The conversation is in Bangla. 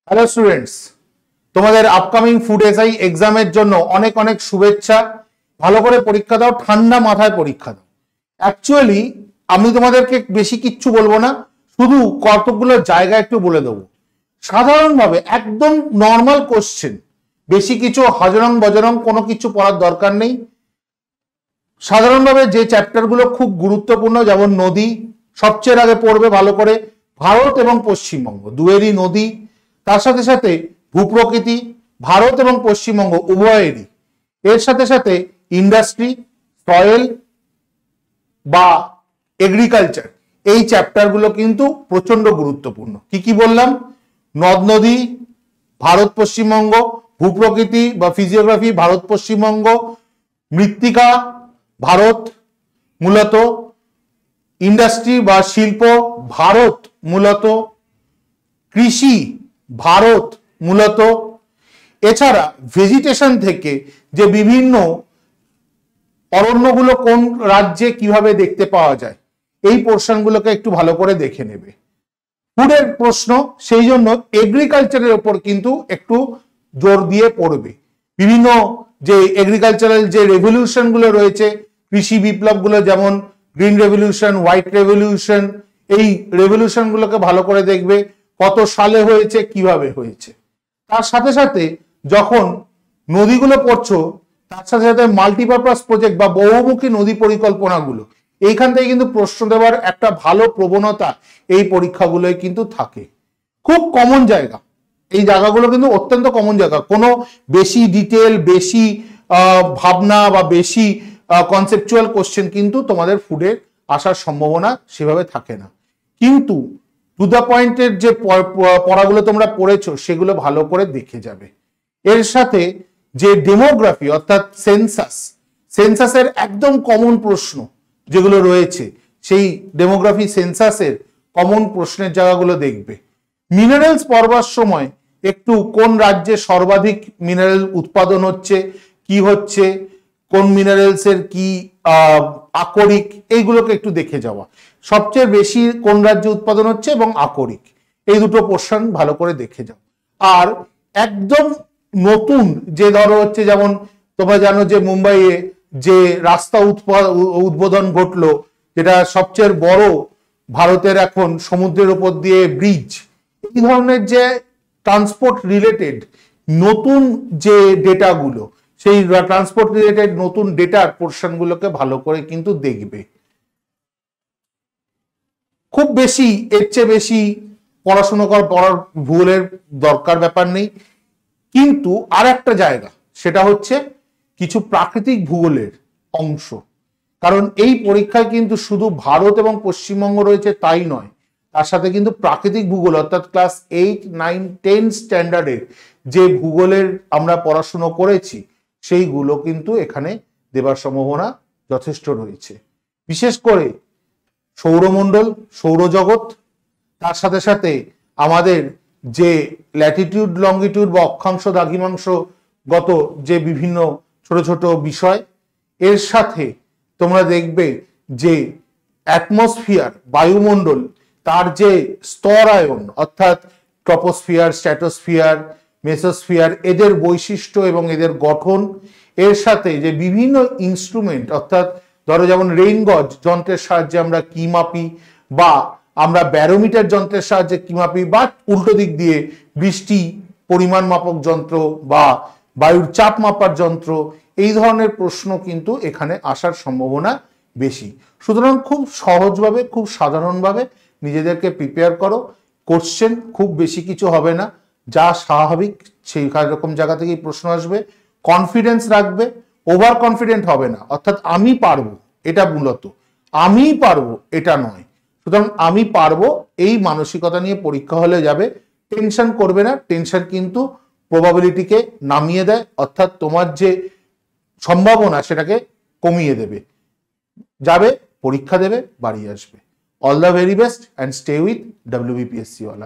হ্যালো স্টুডেন্টস, তোমাদের আপকামিং ফুড এসআই এক্সামের জন্য অনেক অনেক শুভেচ্ছা। ভালো করে পরীক্ষা দাও, ঠান্ডা মাথায় পরীক্ষা দাও। অ্যাকচুয়ালি আমি তোমাদেরকে বেশি কিচ্ছু বলবো না, শুধু কতগুলো জায়গা একটু বলে দেবো। সাধারণভাবে একদম নর্মাল কোশ্চেন, বেশি কিছু হজরং বজরং কোনো কিছু পড়ার দরকার নেই। সাধারণভাবে যে চ্যাপ্টারগুলো খুব গুরুত্বপূর্ণ, যেমন নদী সবচেয়ে আগে পড়বে ভালো করে, ভারত এবং পশ্চিমবঙ্গ দুয়েরই নদী, তার সাথে সাথে ভূপ্রকৃতি ভারত এবং পশ্চিমবঙ্গ উভয়েরই, এর সাথে সাথে ইন্ডাস্ট্রি, সয়েল বা এগ্রিকালচার, এই চ্যাপ্টারগুলো কিন্তু প্রচন্ড গুরুত্বপূর্ণ। কি কি বললাম? নদ নদী ভারত পশ্চিমবঙ্গ, ভূপ্রকৃতি বা ফিজিওগ্রাফি ভারত পশ্চিমবঙ্গ, মৃত্তিকা ভারত মূলত, ইন্ডাস্ট্রি বা শিল্প ভারত মূলত, কৃষি ভারত মূলত, এছাড়া ভেজিটেশন থেকে যে বিভিন্ন অরণ্যগুলো কোন রাজ্যে কিভাবে দেখতে পাওয়া যায়, এই পোর্শনগুলোকে একটু ভালো করে দেখে নেবে। ফুডের প্রশ্ন, সেই জন্য এগ্রিকালচারের উপর কিন্তু একটু জোর দিয়ে পড়বে। বিভিন্ন যে এগ্রিকালচারাল যে রেভলিউশন গুলো রয়েছে, কৃষি বিপ্লব গুলো, যেমন গ্রিন রেভলিউশন, হোয়াইট রেভলিউশন, এই রেভলিউশন গুলোকে ভালো করে দেখবে, কত সালে হয়েছে, কিভাবে হয়েছে। তার সাথে সাথে যখন নদীগুলো পড়ছো, তার সাথে সাথে মাল্টিপারপাস প্রজেক্ট বা বহুমুখী নদী পরিকল্পনাগুলো, এইখান থেকে কিন্তু প্রশ্ন দেওয়ার একটা ভালো প্রবণতা এই পরীক্ষাগুলোয় কিন্তু থাকে। খুব কমন জায়গা, এই জায়গাগুলো কিন্তু অত্যন্ত কমন জায়গা, কোনো বেশি ডিটেল, বেশি ভাবনা বা বেশি কনসেপচুয়াল কোশ্চেন কিন্তু তোমাদের ফুডে আসার সম্ভাবনা সেভাবে থাকে না। কিন্তু টু দ্য পয়েন্টের যে পড়াগুলো তোমরা পড়েছো, সেগুলো ভালো করে দেখে যাবে। এর সাথে যে ডেমোগ্রাফি অর্থাৎ সেন্সাসের একদম কমন প্রশ্ন যেগুলো রয়েছে, সেই ডেমোগ্রাফি সেন্সাসের কমন প্রশ্নের জায়গাগুলো দেখবে। মিনারেলস পড়বার সময় একটু কোন রাজ্যে সর্বাধিক মিনারেল উৎপাদন হচ্ছে, কি হচ্ছে, কোন মিনারেলস এর কি আকরিক, এইগুলোকে একটু দেখে যাওয়া। সবচেয়ে বেশি কোন রাজ্যে উৎপাদন হচ্ছে এবং আকরিক, এই দুটো পোর্শন ভালো করে দেখে যাও। আর একদম নতুন যে ধরো হচ্ছে, যেমন তোমরা জানো যে মুম্বাইয়ে যে রাস্তা উদ্বোধন ঘটলো, যেটা সবচেয়ে বড় ভারতের এখন সমুদ্রের উপর দিয়ে ব্রিজ, এই ধরনের যে ট্রান্সপোর্ট রিলেটেড নতুন যে ডেটাগুলো, সেই ট্রান্সপোর্ট রিলেটেড নতুন ডেটার পোর্শনগুলোকে ভালো করে কিন্তু দেখবে। খুব বেশি এর চেয়ে বেশি পড়াশোনা পড়ার ভূগোলের দরকার ব্যাপার নেই। কিন্তু আর একটা জায়গা, সেটা হচ্ছে কিছু প্রাকৃতিক ভূগোলের অংশ। কারণ এই পরীক্ষায় কিন্তু শুধু ভারত এবং পশ্চিমবঙ্গ রয়েছে তাই নয়, তার সাথে কিন্তু প্রাকৃতিক ভূগোল অর্থাৎ ক্লাস 8, 9, 10 স্ট্যান্ডার্ডের যে ভূগোলের আমরা পড়াশুনো করেছি, সেইগুলো কিন্তু এখানে দেবার সম্ভাবনা যথেষ্ট রয়েছে। বিশেষ করে সৌরমণ্ডল, সৌরজগৎ, তার সাথে সাথে আমাদের যে ল্যাটিটিউড লঙ্গিটিউড বা অক্ষাংশ দ্রাঘিমাংশ গত যে বিভিন্ন ছোট ছোট বিষয়, এর সাথে তোমরা দেখবে যে অ্যাটমসফিয়ার বায়ুমণ্ডল, তার যে স্তরায়ন অর্থাৎ ট্রপোস্ফিয়ার, স্ট্র্যাটোস্ফিয়ার, মেসোস্ফিয়ার, এদের বৈশিষ্ট্য এবং এদের গঠন, এর সাথে যে বিভিন্ন ইনস্ট্রুমেন্ট অর্থাৎ ধরো যেমন রেইন গজ যন্ত্রের সাহায্যে আমরা কি মাপি, বা আমরা ব্যারোমিটার যন্ত্রের সাহায্যে কি মাপি, বা উল্টো দিক দিয়ে বৃষ্টি পরিমাণ মাপক যন্ত্র বা বায়ুর চাপ মাপার যন্ত্র, এই ধরনের প্রশ্ন কিন্তু এখানে আসার সম্ভাবনা বেশি। সুতরাং খুব সহজভাবে, খুব সাধারণভাবে নিজেদেরকে প্রিপেয়ার করো। কোশ্চেন খুব বেশি কিছু হবে না, যা স্বাভাবিক সেই রকম জায়গা থেকেই প্রশ্ন আসবে। কনফিডেন্স রাখবে, ওভার কনফিডেন্ট হবে না, অর্থাৎ আমি পারবো, এটা মূলত আমি পারবো এটা নয়। সুতরাং আমি পারবো এই মানসিকতা নিয়ে পরীক্ষা হলে যাবে। টেনশন করবে না, টেনশন কিন্তু প্রবাবিলিটিকে নামিয়ে দেয়, অর্থাৎ তোমার যে সম্ভাবনা সেটাকে কমিয়ে দেবে। যাবে, পরীক্ষা দেবে, বাড়ি আসবে। All the very best and stay with WBPSC ওয়ালা।